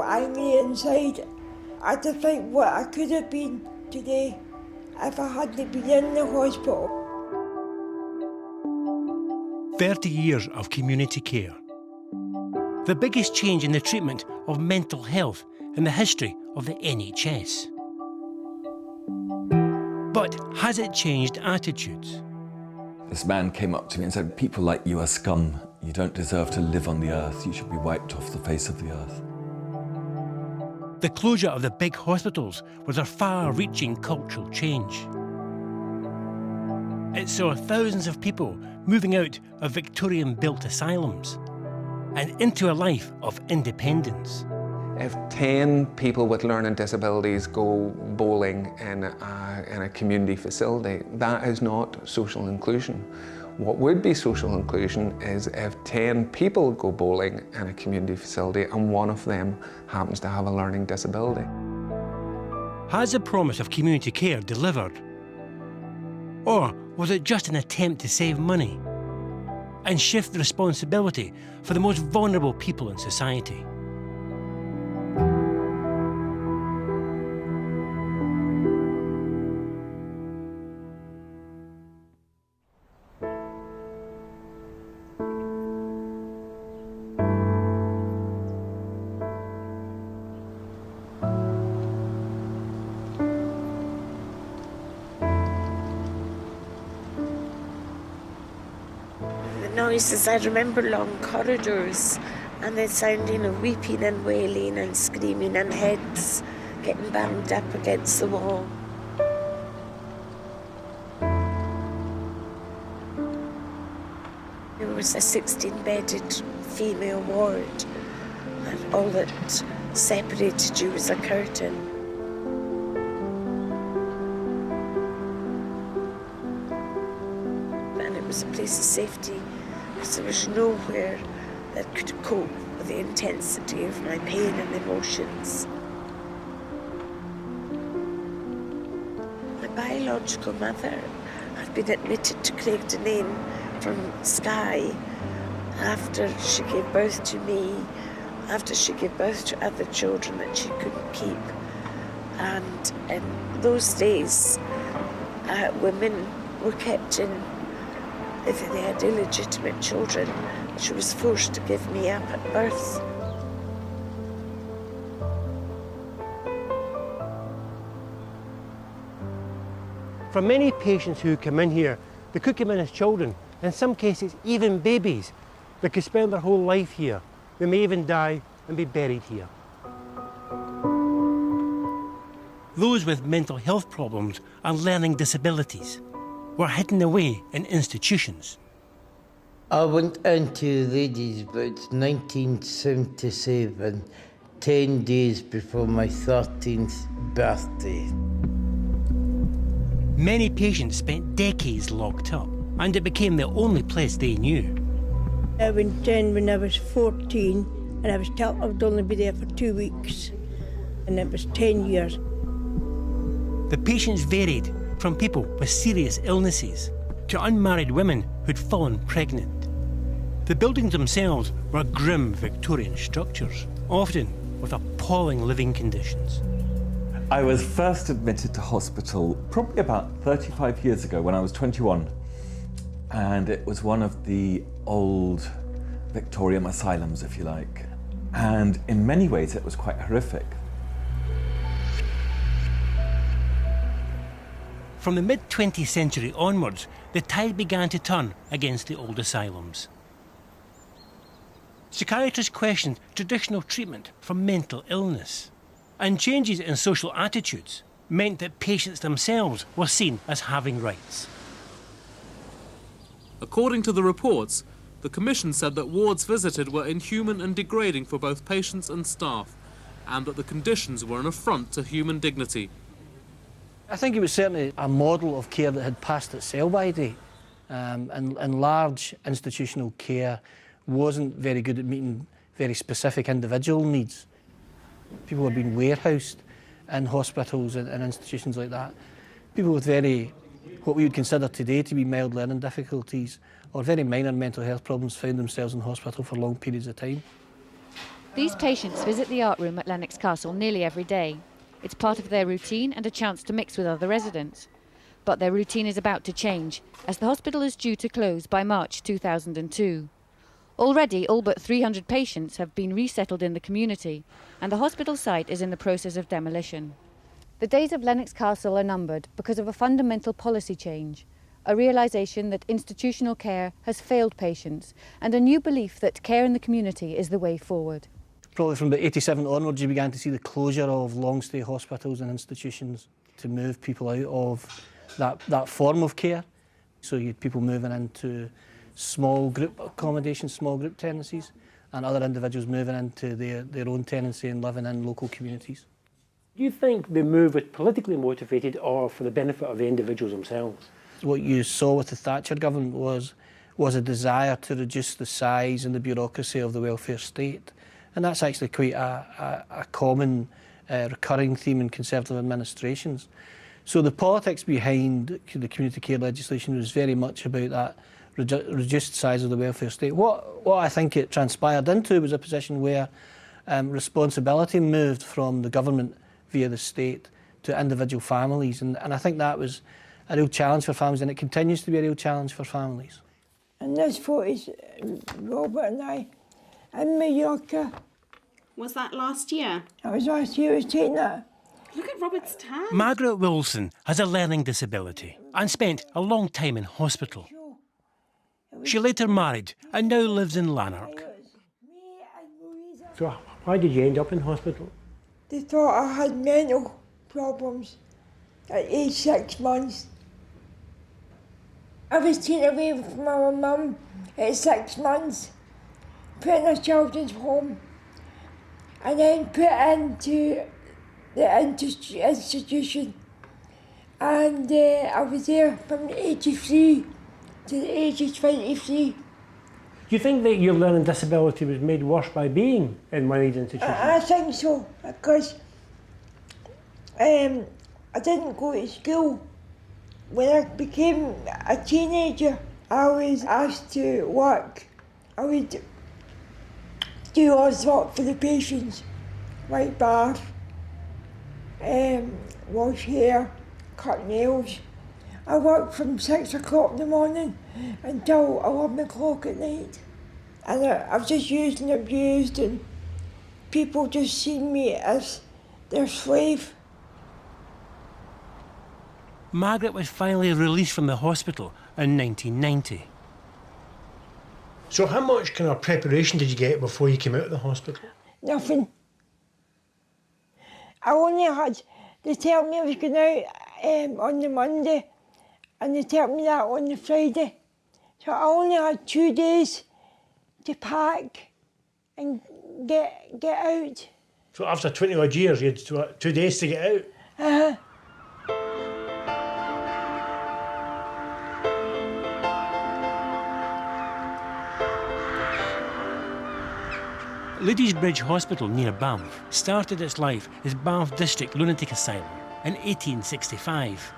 so angry inside. I had to think what I could have been today if I hadn't been in the hospital. 30 years of community care. The biggest change in the treatment of mental health in the history of the NHS. But has it changed attitudes? This man came up to me and said, "People like you are scum. You don't deserve to live on the earth. You should be wiped off the face of the earth." The closure of the big hospitals was a far-reaching cultural change. It saw thousands of people moving out of Victorian-built asylums and into a life of independence. If 10 people with learning disabilities go bowling in a community facility, that is not social inclusion. What would be social inclusion is if 10 people go bowling in a community facility and one of them happens to have a learning disability. Has the promise of community care delivered? Or was it just an attempt to save money and shift the responsibility for the most vulnerable people in society? Noises, I remember long corridors and the sounding of weeping and wailing and screaming and heads getting banged up against the wall. There was a 16-bedded female ward and all that separated you was a curtain. And it was a place of safety. Because there was nowhere that could cope with the intensity of my pain and emotions. My biological mother had been admitted to Craigdenane from Skye after she gave birth to me, after she gave birth to other children that she couldn't keep. And in those days, women were kept in. If they had illegitimate children, she was forced to give me up at birth. For many patients who come in here, they could come in as children, in some cases even babies. They could spend their whole life here. They may even die and be buried here. Those with mental health problems and learning disabilities were hidden away in institutions. I went into ladies about 1977, 10 days before my 13th birthday. Many patients spent decades locked up, and it became the only place they knew. I went in when I was 14 and I was told I would only be there for 2 weeks, and it was 10 years. The patients varied from people with serious illnesses to unmarried women who'd fallen pregnant. The buildings themselves were grim Victorian structures, often with appalling living conditions. I was first admitted to hospital probably about 35 years ago when I was 21. And it was one of the old Victorian asylums, if you like. And in many ways it was quite horrific. From the mid-20th century onwards, the tide began to turn against the old asylums. Psychiatrists questioned traditional treatment for mental illness, and changes in social attitudes meant that patients themselves were seen as having rights. According to the reports, the Commission said that wards visited were inhuman and degrading for both patients and staff, and that the conditions were an affront to human dignity. I think it was certainly a model of care that had passed its sell-by date, and large institutional care wasn't very good at meeting very specific individual needs. People were being warehoused in hospitals and institutions like that. People with what we would consider today to be mild learning difficulties or very minor mental health problems found themselves in hospital for long periods of time. These patients visit the art room at Lennox Castle nearly every day. It's part of their routine and a chance to mix with other residents. But their routine is about to change, as the hospital is due to close by March 2002. Already, all but 300 patients have been resettled in the community, and the hospital site is in the process of demolition. The days of Lennox Castle are numbered because of a fundamental policy change, a realisation that institutional care has failed patients, and a new belief that care in the community is the way forward. Probably from about 87 onwards, you began to see the closure of long-stay hospitals and institutions to move people out of that form of care. So you had people moving into small group accommodations, small group tenancies, and other individuals moving into their own tenancy and living in local communities. Do you think the move was politically motivated or for the benefit of the individuals themselves? What you saw with the Thatcher government was a desire to reduce the size and the bureaucracy of the welfare state. And that's actually quite a common recurring theme in Conservative administrations. So the politics behind the community care legislation was very much about that reduced size of the welfare state. What I think it transpired into was a position where responsibility moved from the government via the state to individual families. And I think that was a real challenge for families, and it continues to be a real challenge for families. And this photo is Robert and I in Mallorca. Was that last year? That was last year, I was taking that. Look at Robert's tan. Margaret Wilson has a learning disability and spent a long time in hospital. She later married and now lives in Lanark. So why did you end up in hospital? They thought I had mental problems at age 6 months. I was taken away from my mum at 6 months, put in a children's home, and then put into the institution. And I was there from the age of 3 to the age of 23. Do you think that your learning disability was made worse by being in one of these institutions? I think so, because I didn't go to school. When I became a teenager, I was asked to work. I would do all the work for the patients, like bath, wash hair, cut nails. I worked from 6 o'clock in the morning until 11 o'clock at night. And I was just used and abused, and people just seen me as their slave. Margaret was finally released from the hospital in 1990. So how much kind of preparation did you get before you came out of the hospital? Nothing. I only had, they told me I was going out on the Monday, and they told me that on the Friday. So I only had 2 days to pack and get out. So after 20 odd years, you had 2 days to get out? Uh-huh. Ladies Bridge Hospital near Banff started its life as Banff District Lunatic Asylum in 1865.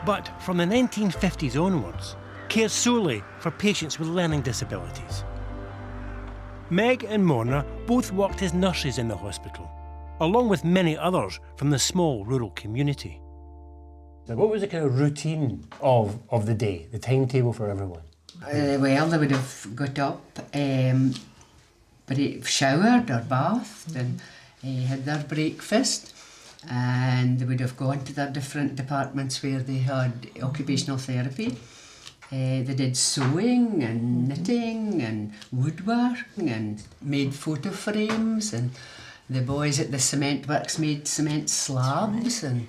But from the 1950s onwards, cared solely for patients with learning disabilities. Meg and Morna both worked as nurses in the hospital, along with many others from the small rural community. What was the kind of routine of the day, the timetable for everyone? Well, they would have got up, showered or bathed, and had their breakfast, and they would have gone to their different departments where they had occupational therapy. They did sewing and knitting and woodworking and made photo frames, and the boys at the cement works made cement slabs and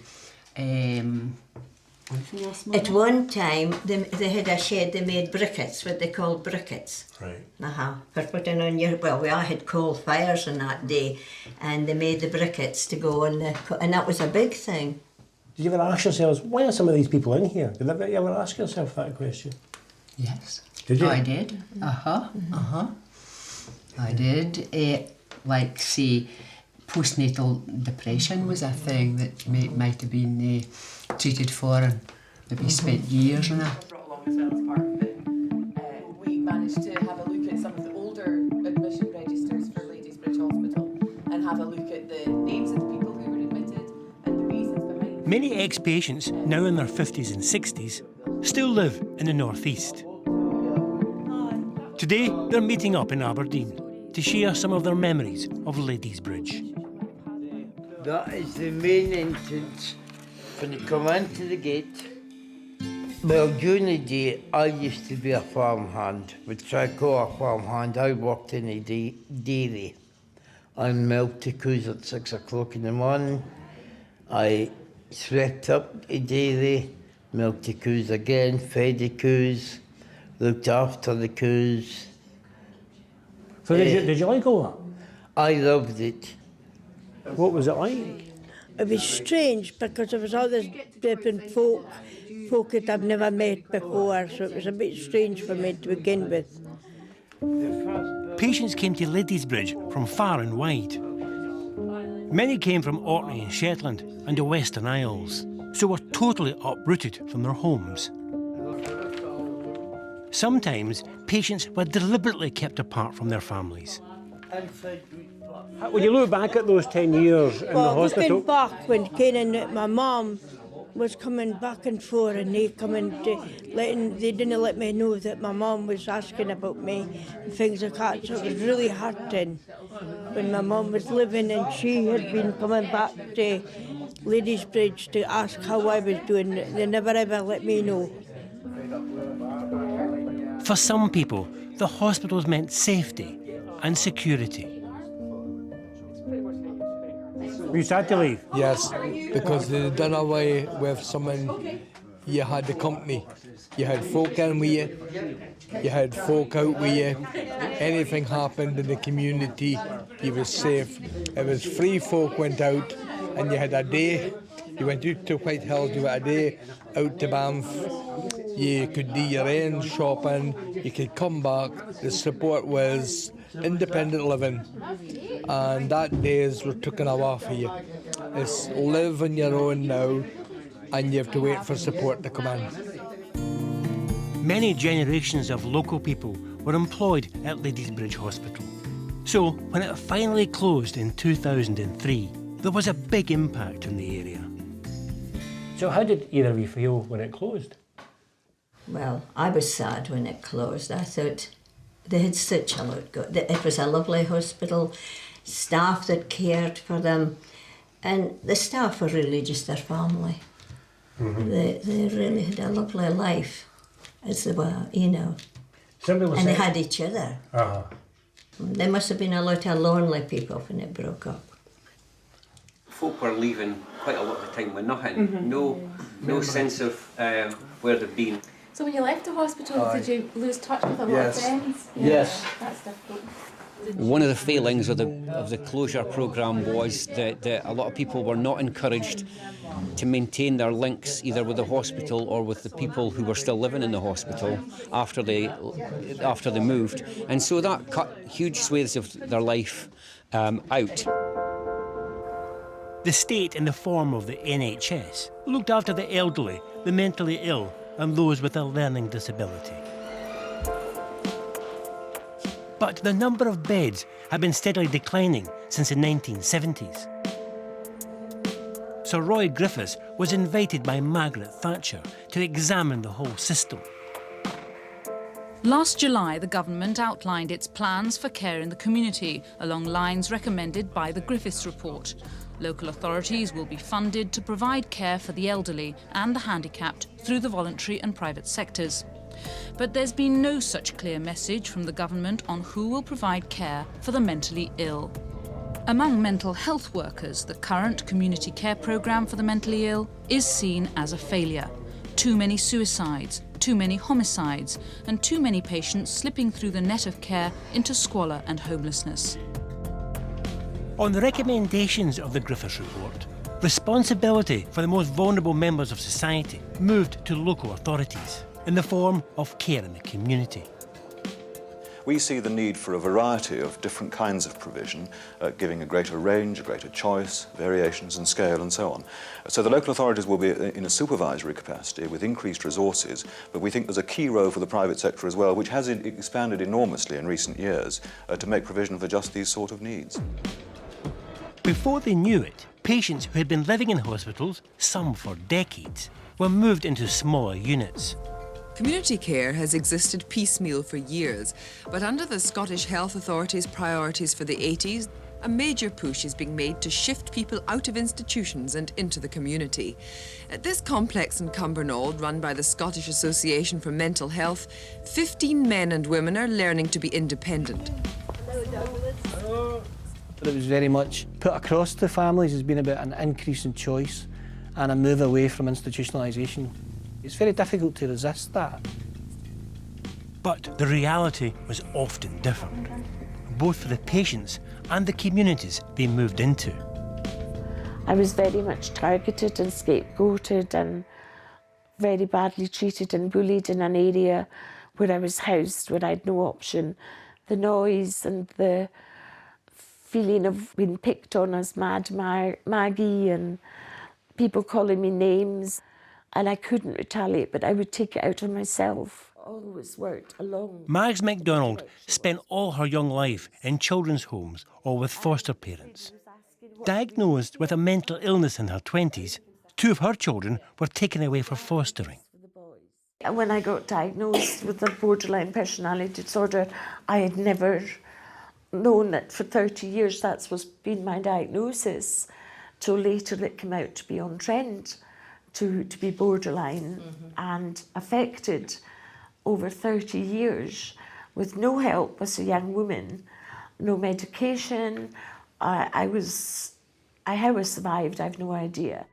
at one time, they had a shed, they made briquettes, what they called briquettes. Right. For putting on your, well, we all had coal fires on that day, and they made the briquettes to go on and that was a big thing. Did you ever ask yourselves, why are some of these people in here? Did you ever ask yourself that question? Yes. Did you? I did. I did. Like, say, postnatal depression was a thing that might have been treated for and maybe spent years on it. Brought along as well as part of it. We managed to have a look at some of the older admission registers. Many ex-patients, now in their 50s and 60s, still live in the North East. Today, they're meeting up in Aberdeen to share some of their memories of Ladies Bridge. That is the main entrance when you come into the gate. Well, during the day, I used to be a farmhand, which I call a farmhand. I worked in a dairy. I milked the cows at 6 o'clock in the morning. I swept up the dairy, milked the cows again, fed the cows, looked after the cows. So did you like all that? I loved it. What was it like? It was strange because there was all this different folk that I've never met before, so it was a bit strange for me to begin with. Patients came to Ladies Bridge from far and wide. Many came from Orkney and Shetland and the Western Isles, so were totally uprooted from their homes. Sometimes patients were deliberately kept apart from their families. When you look back at those 10 years in the hospital... Looking back when Ken and my mum was coming back and forth and they they didn't let me know that my mum was asking about me and things like that, so it was really hurting when my mum was living and she had been coming back to Ladies Bridge to ask how I was doing. They never ever let me know. For some people, the hospitals meant safety and security. Were you sad to leave? Yes, because they done away with someone. You had the company, you had folk in with you had folk out with you. Anything happened in the community, you was safe. It was free folk went out and you had a day. You went out to White Hills, you had a day out to Banff. You could do your own shopping, you could come back. The support was independent living, and that days were taken away from you. It's live on your own now, and you have to wait for support to come in. Many generations of local people were employed at Ladies Bridge Hospital. So, when it finally closed in 2003, there was a big impact on the area. So how did either of you feel when it closed? Well, I was sad when it closed. I thought they had such a lot. It was a lovely hospital, staff that cared for them, and the staff were really just their family. Mm-hmm. They really had a lovely life, as they were, you know. And they had each other. Uh-huh. There must have been a lot of lonely people when it broke up. Folk were leaving quite a lot of the time with nothing, mm-hmm. no sense of where they've been. So when you left the hospital, did you lose touch with a lot of friends? Yeah, yes. That's difficult. One of the failings of the closure programme was that a lot of people were not encouraged to maintain their links either with the hospital or with the people who were still living in the hospital after they moved, and so that cut huge swathes of their life out. The state, in the form of the NHS, looked after the elderly, the mentally ill, and those with a learning disability. But the number of beds had been steadily declining since the 1970s. Sir Roy Griffiths was invited by Margaret Thatcher to examine the whole system. Last July, the government outlined its plans for care in the community along lines recommended by the Griffiths report. Local authorities will be funded to provide care for the elderly and the handicapped through the voluntary and private sectors. But there's been no such clear message from the government on who will provide care for the mentally ill. Among mental health workers, the current community care programme for the mentally ill is seen as a failure. Too many suicides, too many homicides, and too many patients slipping through the net of care into squalor and homelessness. On the recommendations of the Griffiths report, responsibility for the most vulnerable members of society moved to local authorities in the form of care in the community. We see the need for a variety of different kinds of provision, giving a greater range, a greater choice, variations in scale and so on. So the local authorities will be in a supervisory capacity with increased resources, but we think there's a key role for the private sector as well, which has expanded enormously in recent years to make provision for just these sort of needs. Before they knew it, patients who had been living in hospitals, some for decades, were moved into smaller units. Community care has existed piecemeal for years, but under the Scottish Health Authority's priorities for the 80s, a major push is being made to shift people out of institutions and into the community. At this complex in Cumbernauld, run by the Scottish Association for Mental Health, 15 men and women are learning to be independent. But it was very much put across to families as being about an increase in choice and a move away from institutionalisation. It's very difficult to resist that. But the reality was often different, both for the patients and the communities they moved into. I was very much targeted and scapegoated and very badly treated and bullied in an area where I was housed, where I had no option. The noise and the feeling of being picked on as Mad Maggie and people calling me names. And I couldn't retaliate, but I would take it out on myself. Always worked alone. Mags MacDonald spent all her young life in children's homes or with foster parents. Diagnosed with a mental illness in her 20s, 2 of her children were taken away for fostering. When I got diagnosed with a borderline personality disorder, I had never known that for 30 years that was been my diagnosis, till later it came out to be on trend. To be borderline and affected over 30 years with no help as a young woman, no medication. How I survived, I've no idea.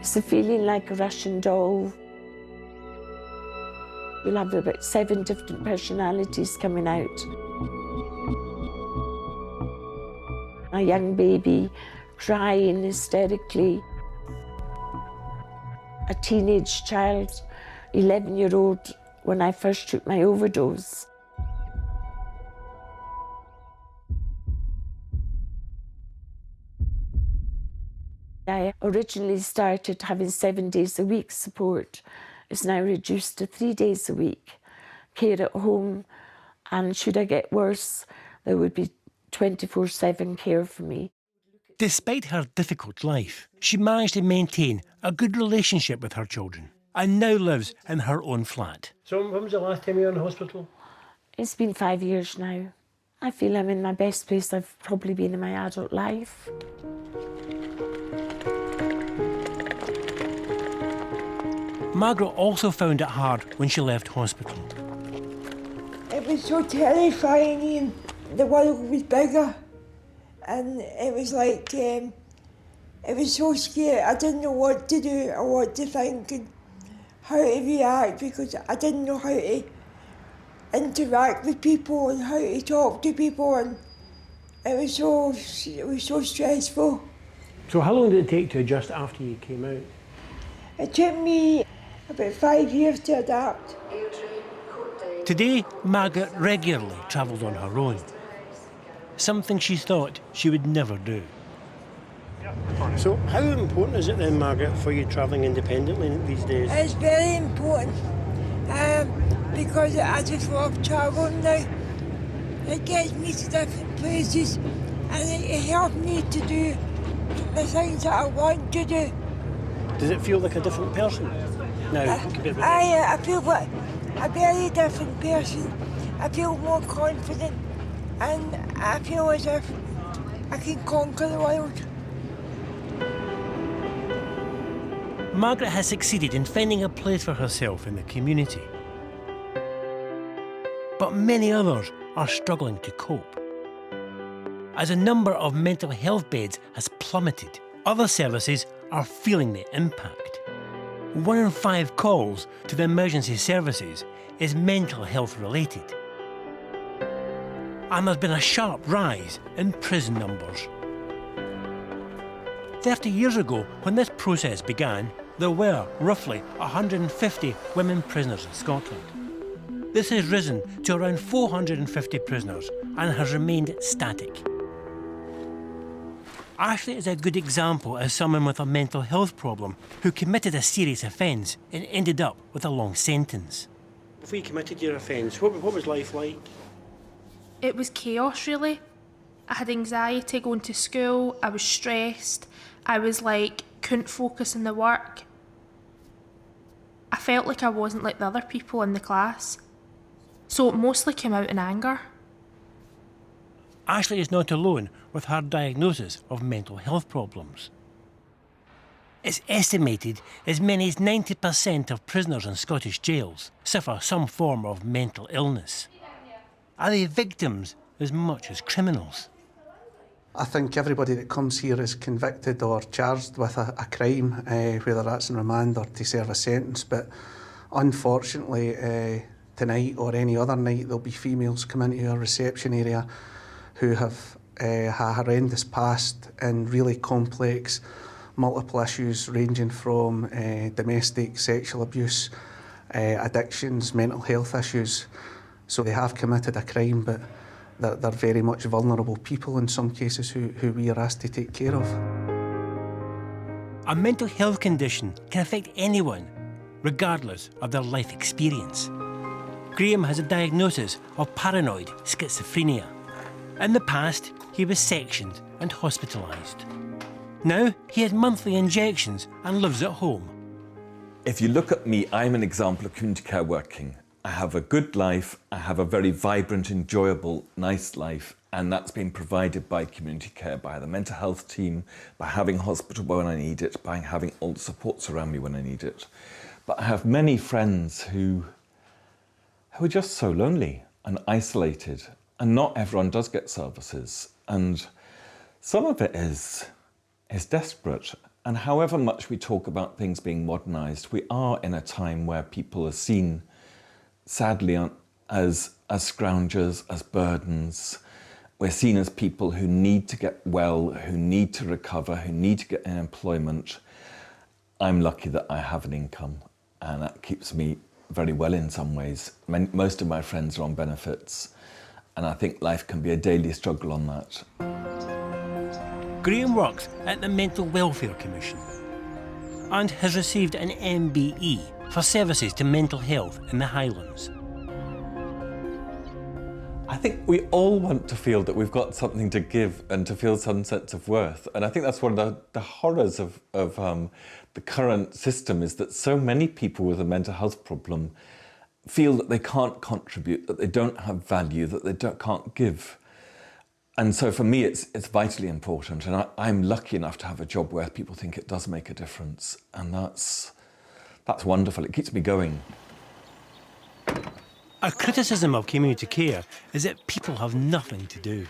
It's a feeling like a Russian doll. You'll have about 7 different personalities coming out. A young baby crying hysterically. A teenage child, 11-year-old, when I first took my overdose. I originally started having 7 days a week support. It's now reduced to 3 days a week. Care at home, and should I get worse, there would be 24/7 care for me. Despite her difficult life, she managed to maintain a good relationship with her children and now lives in her own flat. So when was the last time you were in hospital? It's been 5 years now. I feel I'm in my best place I've probably been in my adult life. Margaret also found it hard when she left hospital. It was so terrifying. The world was bigger, and it was like, it was so scary. I didn't know what to do or what to think and how to react, because I didn't know how to interact with people and how to talk to people, and it was so stressful. So how long did it take to adjust after you came out? It took me about 5 years to adapt. Today, Margaret regularly travelled on her own, something she thought she would never do. So how important is it then, Margaret, for you travelling independently these days? It's very important, because I just love travelling now. It gets me to different places, and it helps me to do the things that I want to do. Does it feel like a different person now? I feel like a very different person. I feel more confident, and I feel as if I can conquer the world. Margaret has succeeded in finding a place for herself in the community. But many others are struggling to cope. As the number of mental health beds has plummeted, other services are feeling the impact. 1 in 5 calls to the emergency services is mental health related. And there's been a sharp rise in prison numbers. 30 years ago, when this process began, there were roughly 150 women prisoners in Scotland. This has risen to around 450 prisoners and has remained static. Ashley is a good example as someone with a mental health problem who committed a serious offence and ended up with a long sentence. Before you committed your offence, what was life like? It was chaos, really. I had anxiety going to school, I was stressed, I was like, couldn't focus on the work. I felt like I wasn't like the other people in the class. So it mostly came out in anger. Ashley is not alone with her diagnosis of mental health problems. It's estimated as many as 90% of prisoners in Scottish jails suffer some form of mental illness. Are they victims as much as criminals? I think everybody that comes here is convicted or charged with a crime, whether that's in remand or to serve a sentence. But unfortunately, tonight or any other night, there'll be females come into our reception area who have a horrendous past and really complex, multiple issues ranging from domestic sexual abuse, addictions, mental health issues. So they have committed a crime, but they're very much vulnerable people in some cases who we are asked to take care of. A mental health condition can affect anyone, regardless of their life experience. Graham has a diagnosis of paranoid schizophrenia. In the past, he was sectioned and hospitalised. Now, he has monthly injections and lives at home. If you look at me, I'm an example of community care working. I have a good life, I have a very vibrant, enjoyable, nice life, and that's been provided by community care, by the mental health team, by having hospital when I need it, by having all the supports around me when I need it. But I have many friends who are just so lonely and isolated, and not everyone does get services. And some of it is desperate. And however much we talk about things being modernised, we are in a time where people are seen, sadly, as scroungers, as burdens. We're seen as people who need to get well, who need to recover, who need to get employment. I'm lucky that I have an income, and that keeps me very well in some ways. Most of my friends are on benefits, and I think life can be a daily struggle on that. Graham works at the Mental Welfare Commission and has received an MBE for services to mental health in the Highlands. I think we all want to feel that we've got something to give and to feel some sense of worth. And I think that's one of the horrors of the current system, is that so many people with a mental health problem feel that they can't contribute, that they don't have value, that they can't give. And so for me, it's vitally important. And I'm lucky enough to have a job where people think it does make a difference. And that's wonderful. It keeps me going. A criticism of community care is that people have nothing to do.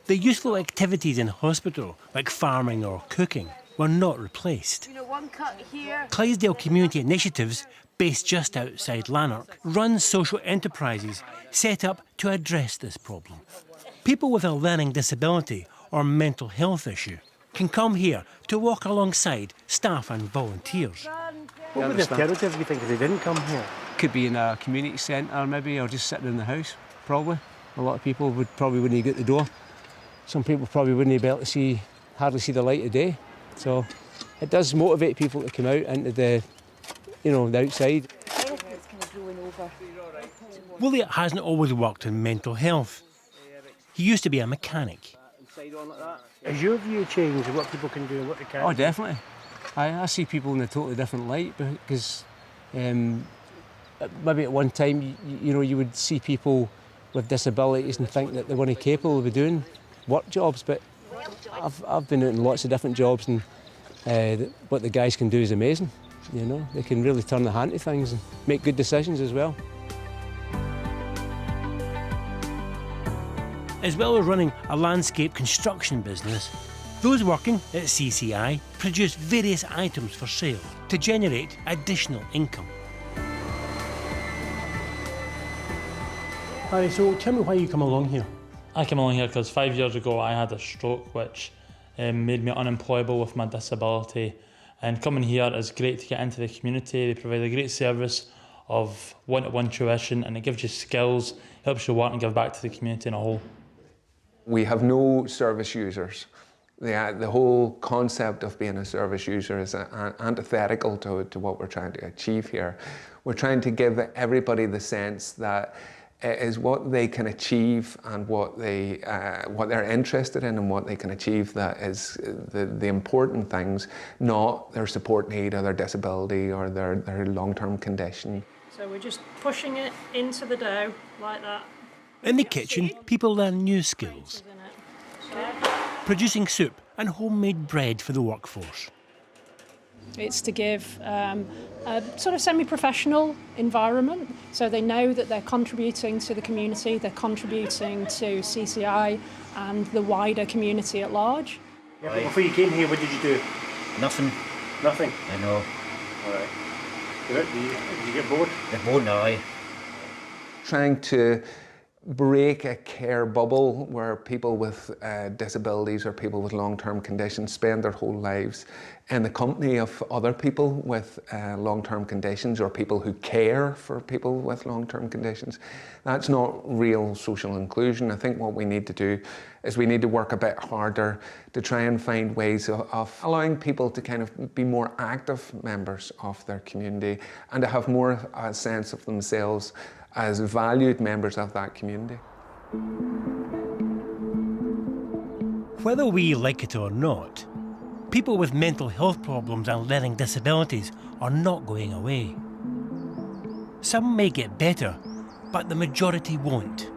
The useful activities in hospital, like farming or cooking, were not replaced. One cut here. Clydesdale Community Initiatives, based just outside Lanark, run social enterprises set up to address this problem. People with a learning disability or mental health issue can come here to walk alongside staff and volunteers. What would the alternative be think if they didn't come here? Could be in a community centre maybe, or just sitting in the house, probably. A lot of people probably wouldn't get the door. Some people probably wouldn't be able to hardly see the light of day. So it does motivate people to come out into the outside. William hasn't always worked in mental health. He used to be a mechanic. Has your view changed of what people can do and what they can't? Oh, definitely. I see people in a totally different light, because maybe at one time, you would see people with disabilities and think that they weren't capable of doing work jobs, but I've been out in lots of different jobs, and what the guys can do is amazing. They can really turn their hand to things and make good decisions as well. As well as running a landscape construction business, those working at CCI produce various items for sale to generate additional income. Harry, so tell me why you come along here. I came along here because 5 years ago I had a stroke which made me unemployable with my disability, and coming here is great to get into the community. They provide a great service of one-to-one tuition, and it gives you skills, helps you work and give back to the community in a whole. We have no service users. The whole concept of being a service user is antithetical to what we're trying to achieve here. We're trying to give everybody the sense that it is what they can achieve and what they're interested in and what they can achieve that is the important things, not their support need or their disability or their long-term condition. So we're just pushing it into the dough like that. In the kitchen, people learn new skills. Producing soup and homemade bread for the workforce. It's to give a sort of semi-professional environment, so they know that they're contributing to the community, they're contributing to CCI and the wider community at large. Yeah, but before you came here, what did you do? Nothing. Nothing? I know. All right. Did you get bored? Get bored now, aye. Trying to break a care bubble where people with disabilities or people with long-term conditions spend their whole lives in the company of other people with long-term conditions or people who care for people with long-term conditions. That's not real social inclusion. I think what we need to do is we need to work a bit harder to try and find ways of allowing people to kind of be more active members of their community and to have more a sense of themselves as valued members of that community. Whether we like it or not, people with mental health problems and learning disabilities are not going away. Some may get better, but the majority won't.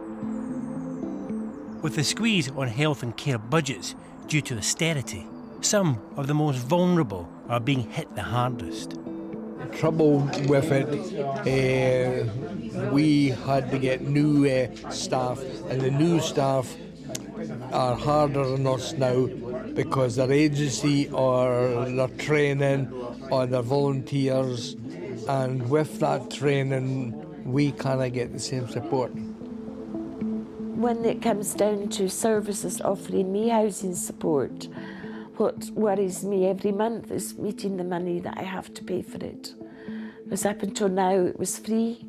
With the squeeze on health and care budgets due to austerity, some of the most vulnerable are being hit the hardest. The trouble with it, we had to get new staff, and the new staff are harder on us now because their agency or their training or their volunteers, and with that training we cannot get the same support. When it comes down to services offering me housing support, what worries me every month is meeting the money that I have to pay for it. Because up until now it was free,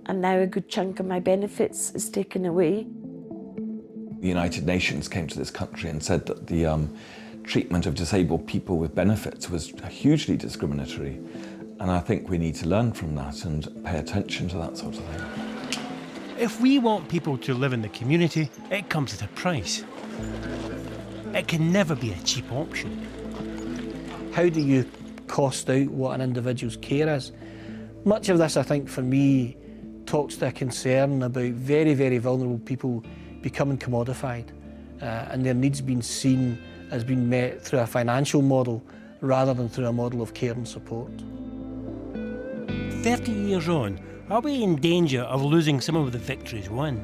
and now a good chunk of my benefits is taken away. The United Nations came to this country and said that the treatment of disabled people with benefits was hugely discriminatory. And I think we need to learn from that and pay attention to that sort of thing. If we want people to live in the community, it comes at a price. It can never be a cheap option. How do you cost out what an individual's care is? Much of this, I think, for me, talks to a concern about very, very vulnerable people becoming commodified and their needs being seen as being met through a financial model rather than through a model of care and support. 30 years on, are we in danger of losing some of the victories won?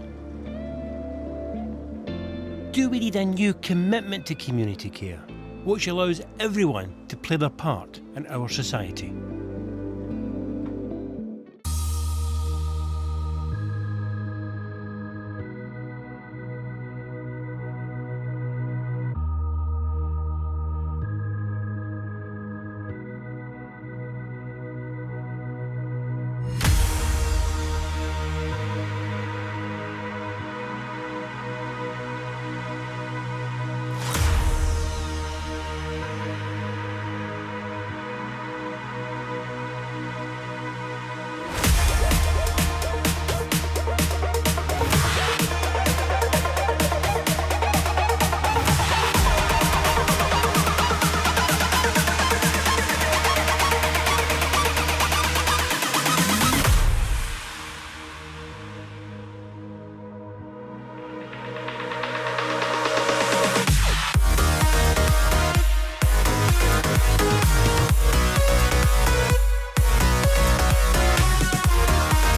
Do we need a new commitment to community care, which allows everyone to play their part in our society?